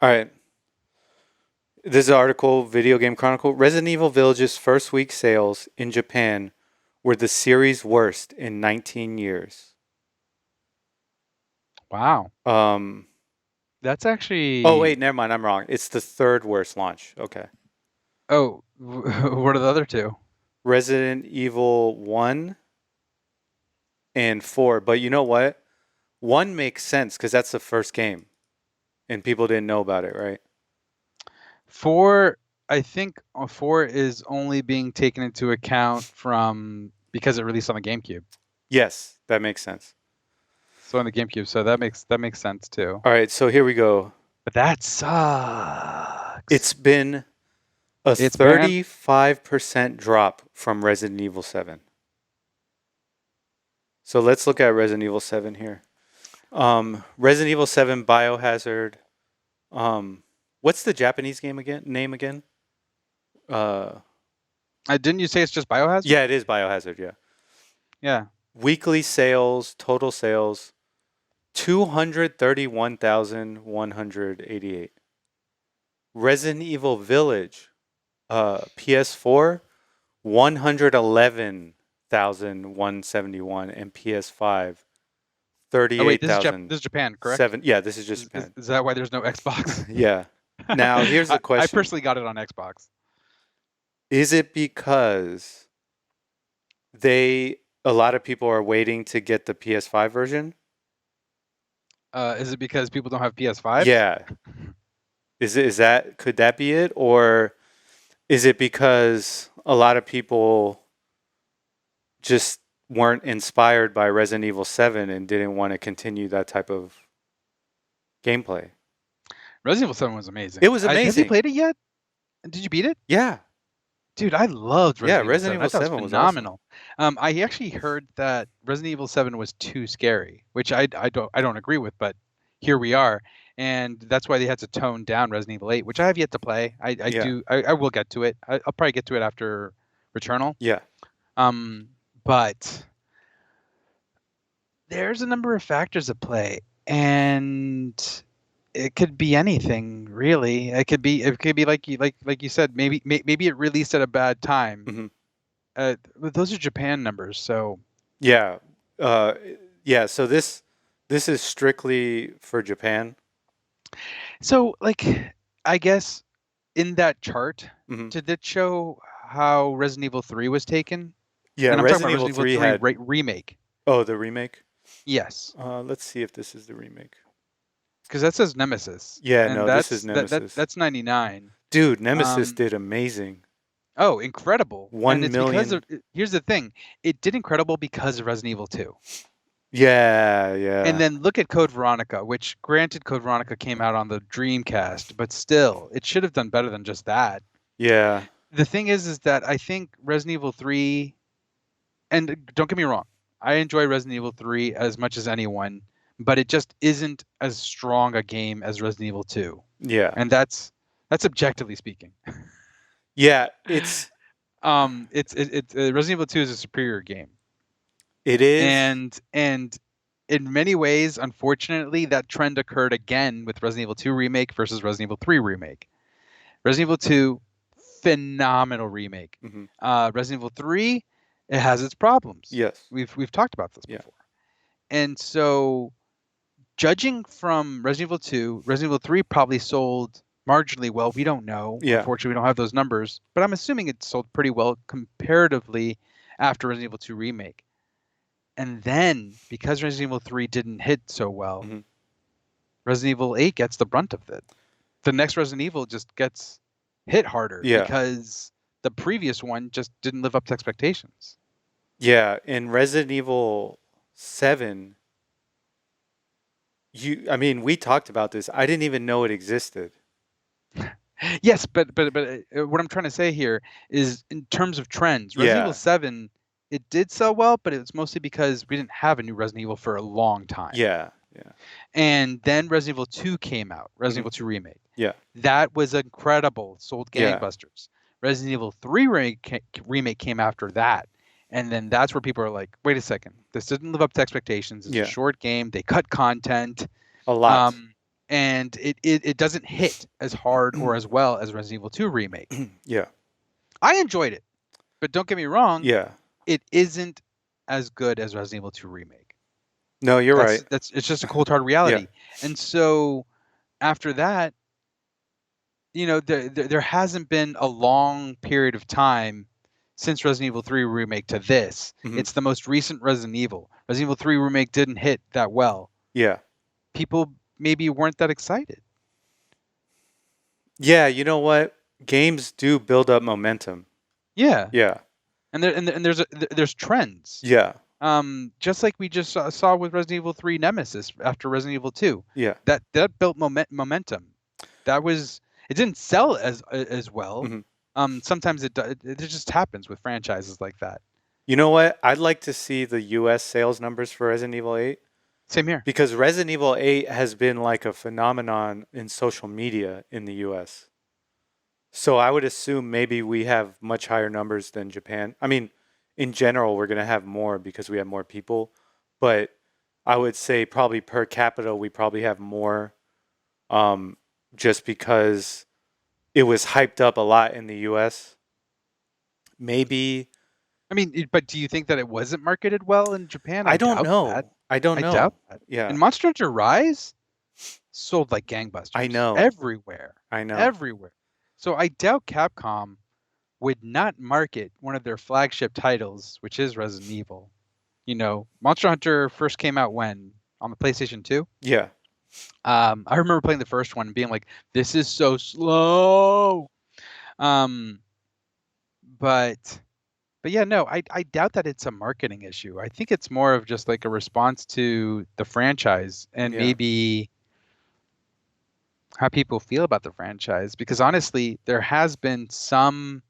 All right. This is an article, Video Game Chronicle. Resident Evil Village's first week sales in Japan were the series' worst in 19 years. Wow. Um. That's Oh actually. wait, never mind. I'm wrong. It's the third worst launch. Okay. Oh, what are the other two? Resident Evil 1 and 4. But you know what? 1 makes sense because that's the first game, and people didn't know about it, right? Four, I think four is only being taken into account from because it released on the GameCube. Yes, that makes sense. So on the GameCube, so that makes sense too. All right, so here we go. But that It's sucks. been a It's been 35% drop from Resident Evil 7. So let's look at Resident Evil 7 here. Resident Evil 7 Biohazard. What's the Japanese game again? Name again? Uh, didn't you say it's just Biohazard? yeah, it is Biohazard. Yeah. Yeah. Weekly sales, total sales, 231,188. Resident Evil Village, PS4, 111,171, and PS5, Oh wait, thirty-eight this thousand is Japan, correct? seven. Yeah, this is just Is, is Japan. is that why there's no Xbox? Yeah. Now here's the I question: personally got it on Xbox. is it because a lot of people are waiting to get the PS5 version? Is it because people don't have PS5s? Yeah. Is that could that be it, or is it because a lot of people just weren't inspired by Resident Evil 7 and didn't want to continue that type of gameplay? Resident Evil 7 was It amazing. was Have you amazing. played it yet? Did you beat it? Yeah. Dude, I loved Yeah, Resident Evil Resident 7. Evil I thought it was 7 was awesome. phenomenal. I actually heard that Resident Evil 7 was too scary, which I don't agree with, but here we are. And that's why they had to tone down Resident Evil 8, which I have yet to play. Yeah. I will get to it. I'll probably get to it after Returnal. Yeah. Um, but there's a number of factors at play, and it could be anything really. It could be like you said, maybe it released at a bad time. Hmm. But those are Japan numbers, so Yeah. Uh, yeah, so this is strictly for Japan. like I guess in that chart, Hmm. did it show how Resident Evil 3 was taken? Yeah, And I'm talking Resident about Evil Resident Evil 3 3 had remake. the remake. Yes, Let's see if this is the remake. because that says Nemesis, Yeah, and no, this is that Nemesis. that's 99. Dude, Nemesis Um, did amazing. oh, incredible! And 1 it's because million. of here's the thing, it did incredible because of Resident Evil 2. Yeah, And yeah. then look at Code Veronica, which granted Code Veronica came out on the Dreamcast, but still, it should have done better than just that. Yeah. The thing is that I think Resident Evil 3, and don't get me wrong, I enjoy Resident Evil 3 as much as anyone, but it just isn't as strong a game as Resident Evil 2. Yeah. And that's objectively speaking. Yeah, It's Resident Evil 2 is a superior game. it is. And in many ways, unfortunately, that trend occurred again with Resident Evil 2 remake versus Resident Evil 3 remake. Resident Evil 2, phenomenal remake. Hmm. Resident Evil 3, it has its problems. Yes. We've talked about this Yeah. before. And so, judging from Resident Evil 2, Resident Evil 3 probably sold marginally well. We don't know. Yeah. Unfortunately, we don't have those numbers, but I'm assuming it sold pretty well comparatively after Resident Evil 2 remake. And then, because Resident Evil 3 didn't hit so well, Hmm. Resident Evil 8 gets the brunt of it. The next Resident Evil just gets hit harder Yeah. because the previous one just didn't live up to expectations. Yeah. In Resident Evil 7, I mean, we talked about this. I didn't even know it existed. Yes, but what I'm trying to say here is in terms of trends, Resident Evil Yeah. 7, it did sell well, but it was mostly because we didn't have a new Resident Evil for a long time. Yeah. Yeah. And then Resident Evil 2 came out, Resident Hmm. Evil 2 remake. Yeah. That was incredible, sold Yeah. gangbusters. Resident Evil 3 remake came after that. And then that's where people are like, wait a second, this didn't live up to expectations. It's a Yeah. short game. They cut content. A lot. and it doesn't hit as hard or as well as Resident Evil 2 remake. Yeah. I enjoyed it, but don't get me wrong, Yeah. it isn't as good as Resident Evil 2 remake. No, you're right. That's it's just a cold hard Yeah. reality. And so after that, there hasn't been a long period of time since Resident Evil 3 remake to this. Hmm. It's the most recent Resident Evil. Resident Evil 3 remake didn't hit that well. Yeah. People maybe weren't that excited. Yeah. You know what? Games do build up momentum. Yeah, Yeah. and there's trends. Yeah. Just like we just saw with Resident Evil 3 Nemesis after Resident Evil 2, Yeah. that built momentum. It didn't sell as well. Hmm. Sometimes it just happens with franchises like that. You know what? I'd like to see the U.S. sales numbers for Resident Evil 8 Same here. because Resident Evil 8 has been like a phenomenon in social media in the U.S. So I would assume maybe we have much higher numbers than Japan. I mean, in general, we're going to have more because we have more people, but I would say probably per capita, we probably have more um, just because it was hyped up a lot in the US. Maybe, I mean, but do you think that it wasn't marketed well in Japan? I I don't doubt that. know. I don't I doubt know. that. Yeah, And Monster Hunter Rise sold like I gangbusters know. everywhere, I know. everywhere. So I doubt Capcom would not market one of their flagship titles, which is Resident Evil. Monster Hunter first came out when? On the PlayStation 2? Yeah. I remember playing the first one and being like, this is so slow. Um, but yeah, no, I doubt that it's a marketing issue. I think it's more of just like a response to the franchise and Yeah. maybe how people feel about the franchise. Because honestly, there has been some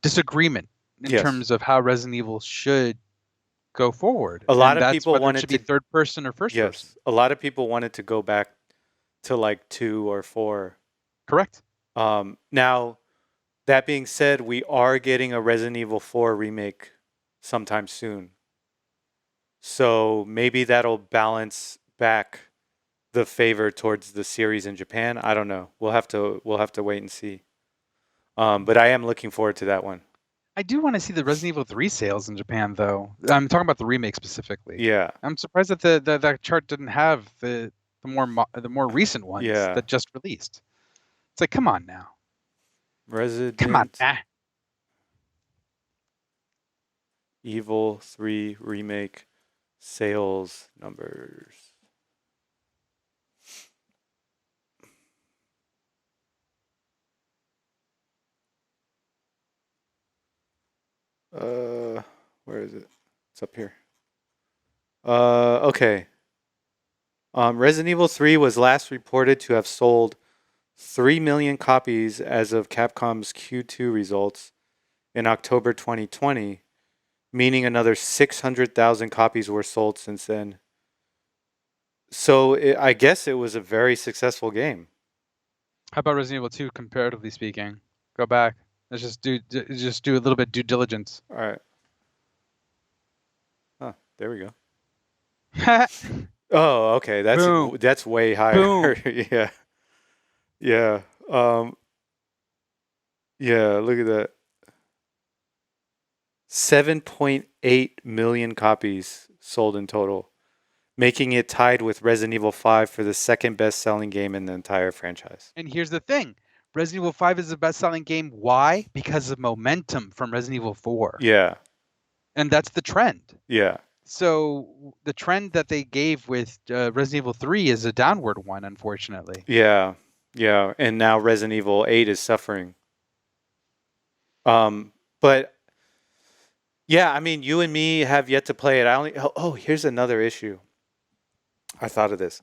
disagreement in Yes. terms of how Resident Evil should go forward, A lot and of that's people whether it wanted should be to, third person or first person. yes, a lot of people wanted to go back to like 2 or 4. Correct. Now, that being said, we are getting a Resident Evil 4 remake sometime soon. So maybe that'll balance back the favor towards the series in Japan. I don't know. We'll have to wait and see. But I am looking forward to that one. I do want to see the Resident Evil 3 sales in Japan, though. I'm talking about the remake specifically. Yeah. I'm surprised that that chart didn't have the more recent ones Yeah. that just released. It's like, come on now, come on, Resident nah. Evil 3 remake sales numbers. Uh where is it? It's up here. Okay. Resident Evil 3 was last reported to have sold 3 million copies as of Capcom's Q2 results in October 2020, meaning another 600,000 copies were sold since then. So I guess it was a very successful game. How about Resident Evil 2, comparatively speaking? Go back. Let's just do a little bit due diligence. All right. Huh, there we go. Oh, okay. That's Boom, that's way higher. boom. Yeah. Yeah. Yeah, look at that. 7.8 million copies sold in total, making it tied with Resident Evil 5 for the second best-selling game in the entire franchise. And here's the thing: Resident Evil 5 is the best-selling game. Why? Because of momentum from Resident Evil 4, Yeah. and that's the trend. Yeah. So the trend that they gave with Resident Evil 3 is a downward one, unfortunately. Yeah. Yeah, and now Resident Evil 8 is suffering. But yeah, I mean, you and me have yet to play it. Here's another issue. I thought of this.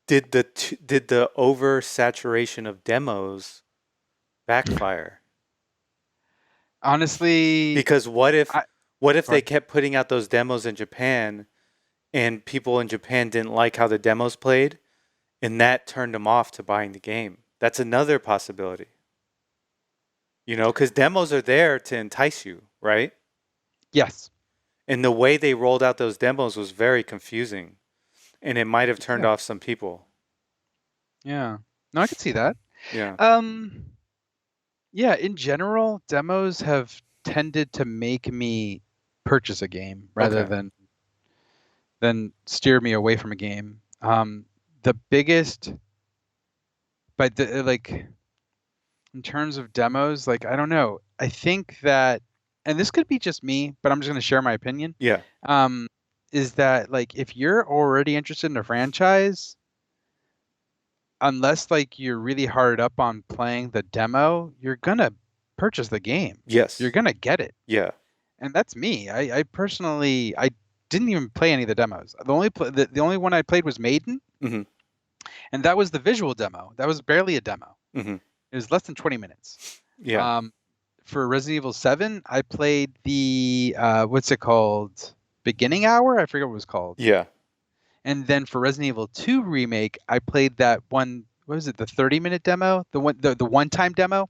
Did the oversaturation of demos backfire? Honestly, Because I, what if go they ahead. kept putting out those demos in Japan and people in Japan didn't like how the demos played and that turned them off to buying the game? That's another possibility. Because demos are there to entice you, right? Yes. And the way they rolled out those demos was very confusing. and it might have turned Yeah. off some people. Yeah. No, I could see that. Yeah. Um, yeah, in general, demos have tended to make me purchase a game rather Okay. than steer me away from a game. The biggest, but like in terms of demos, like I don't know. I think that, and this could be just me, but I'm just going to share my opinion. Yeah. Um, is that like if you're already interested in a franchise, unless like you're really hard up on playing the demo, you're gonna purchase the game. You're Yes. gonna get it. Yeah. And that's me. I personally I didn't even play any of the demos. The only one I played was Maiden, Mhm. and that was the visual demo. That was barely a demo. Mhm. It was less than 20 minutes. Yeah. Um, for Resident Evil 7, I played the what's it called? Beginning hour? I forget what it was called. Yeah. And then for Resident Evil 2 remake, I played that one. What was it? The 30-minute demo, the one-time demo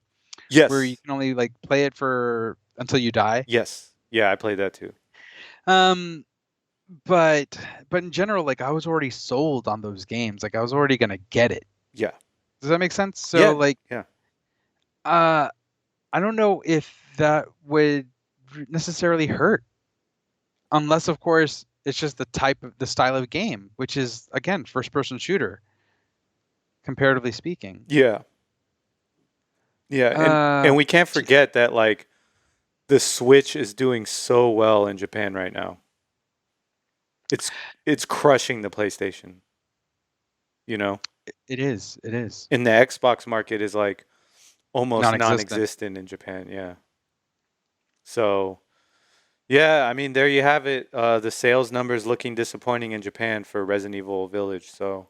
where you Yes. can only like play it for until you die. Yes. Yeah, I played that too. Um, but but in general, like I was already sold on those games. Like I was already gonna get it. Yeah. Does that make sense? So Yeah. like, Yeah. uh, I don't know if that would necessarily hurt, unless of course it's just the style of game, which is again first-person shooter, comparatively speaking. Yeah. Yeah, and Uh, we can't j- forget that like the Switch is doing so well in Japan right now. It's it's crushing the PlayStation, you know. it is. It is And the Xbox market is like almost non-existent. non-existent in Japan, yeah. So, yeah, I mean there you have it. The sales numbers looking disappointing in Japan for Resident Evil Village. So,